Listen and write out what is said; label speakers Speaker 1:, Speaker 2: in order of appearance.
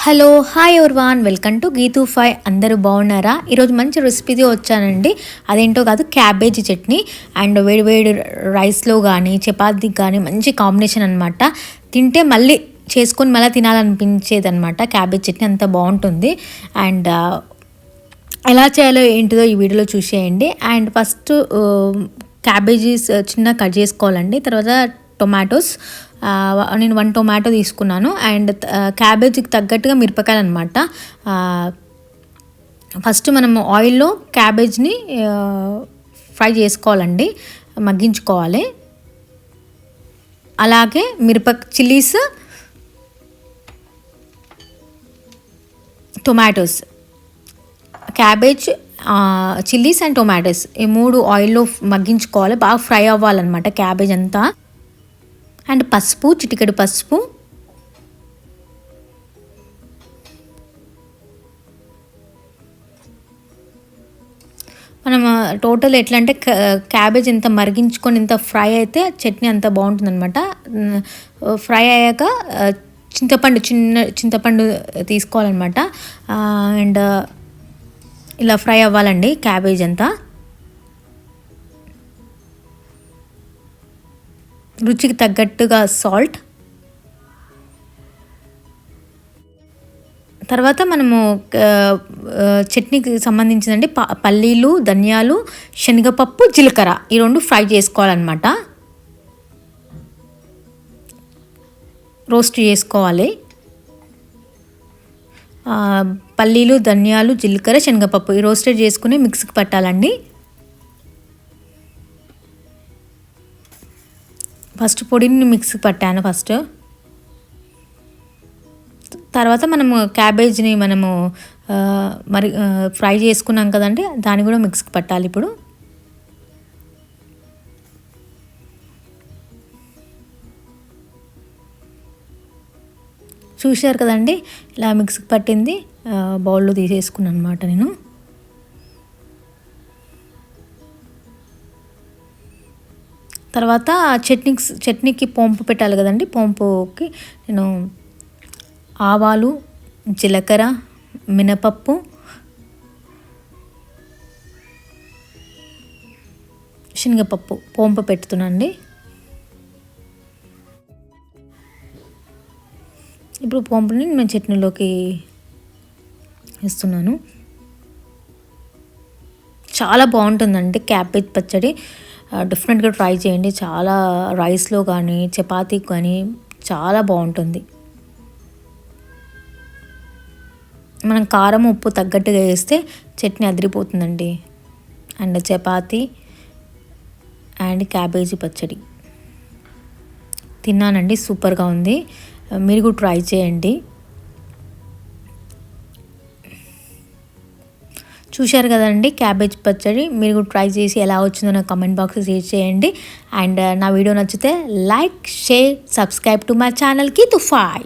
Speaker 1: Hello hi everyone, welcome to Geethu ఫై. అందరూ బాగున్నారా? ఈరోజు మంచి రెసిపీతో వచ్చానండి. అదేంటో కాదు, క్యాబేజీ చట్నీ. అండ్ వేడి వేడి రైస్లో కానీ చపాతీకి కానీ మంచి కాంబినేషన్ అనమాట. తింటే మళ్ళీ చేసుకొని మళ్ళీ తినాలనిపించేది అనమాట. క్యాబేజీ చట్నీ అంత బాగుంటుంది. అండ్ ఎలా చేయాలో ఏంటిదో ఈ వీడియోలో చూసేయండి. అండ్ ఫస్ట్ క్యాబేజీస్ చిన్న కట్ చేసుకోవాలండి. తర్వాత టొమాటోస్, నేను 1 టొమాటో తీసుకున్నాను. అండ్ క్యాబేజీకి తగ్గట్టుగా మిరపకాయలు అనమాట. ఫస్ట్ మనము ఆయిల్లో క్యాబేజ్ని ఫ్రై చేసుకోవాలండి, మగ్గించుకోవాలి. అలాగే chillies, tomatoes, cabbage, chillies and tomatoes ఈ 3 ఆయిల్లో మగ్గించుకోవాలి. బాగా ఫ్రై అవ్వాలన్నమాట క్యాబేజ్ అంతా. అండ్ పసుపు, చిటికెడు పసుపు, మనం టోటల్ ఎట్లా అంటే క్యాబేజ్ ఇంత మరిగించుకొని ఇంత ఫ్రై అయితే చట్నీ అంత బాగుంటుంది అనమాట. ఫ్రై అయ్యాక చిన్న చింతపండు తీసుకోవాలన్నమాట. అండ్ ఇలా ఫ్రై అవ్వాలండి క్యాబేజ్ అంతా. రుచికి తగ్గట్టుగా సాల్ట్. తర్వాత మనము చట్నీకి సంబంధించిందండి పల్లీలు, ధనియాలు, శనగపప్పు, జీలకర్ర ఈ 2 ఫ్రై చేసుకోవాలన్నమాట. రోస్ట్ చేసుకోవాలి. పల్లీలు, ధనియాలు, జీలకర్ర, శనగపప్పు ఈ రోస్టెడ్ చేసుకుని మిక్సీకి పట్టాలండి. ఫస్ట్ పొడిని మిక్సీకి పట్టాను ఫస్ట్. తర్వాత మనము క్యాబేజ్ని మరి ఫ్రై చేసుకున్నాం కదండి, దాన్ని కూడా మిక్సీకి పట్టాలి ఇప్పుడు. చూశారు కదండి, ఇలా మిక్సీకి పట్టింది బౌల్లో తీసేసుకున్నాను అనమాట నేను. తర్వాత చట్నీకి పోంపు పెట్టాలి కదండి. పోంపుకి నేను ఆవాలు, జీలకర్ర, మినపప్పు, శనగపప్పు పోంపు పెడుతున్నాండి. ఇప్పుడు పోంపుని నేను చట్నీలోకి వేస్తున్నాను. చాలా బాగుంటుందండి క్యాబేజ్ పచ్చడి. డిఫరెంట్గా ట్రై చేయండి. చాలా రైస్లో కానీ చపాతీకి కానీ చాలా బాగుంటుంది. మనం కారం ఉప్పు తగ్గట్టుగా వేస్తే చట్నీ అదిరిపోతుందండి. అండ్ చపాతీ అండ్ క్యాబేజీ పచ్చడి తిన్నానండి, సూపర్గా ఉంది. మీరు కూడా ట్రై చేయండి. చూశారు కదండి క్యాబేజ్ పచ్చడి. మీరు కూడా ట్రై చేసి ఎలా వచ్చిందో నాకు కమెంట్ బాక్స్లో షేర్ చేయండి. అండ్ నా వీడియో నచ్చితే like, share, subscribe to my channel గీతూ ఫై.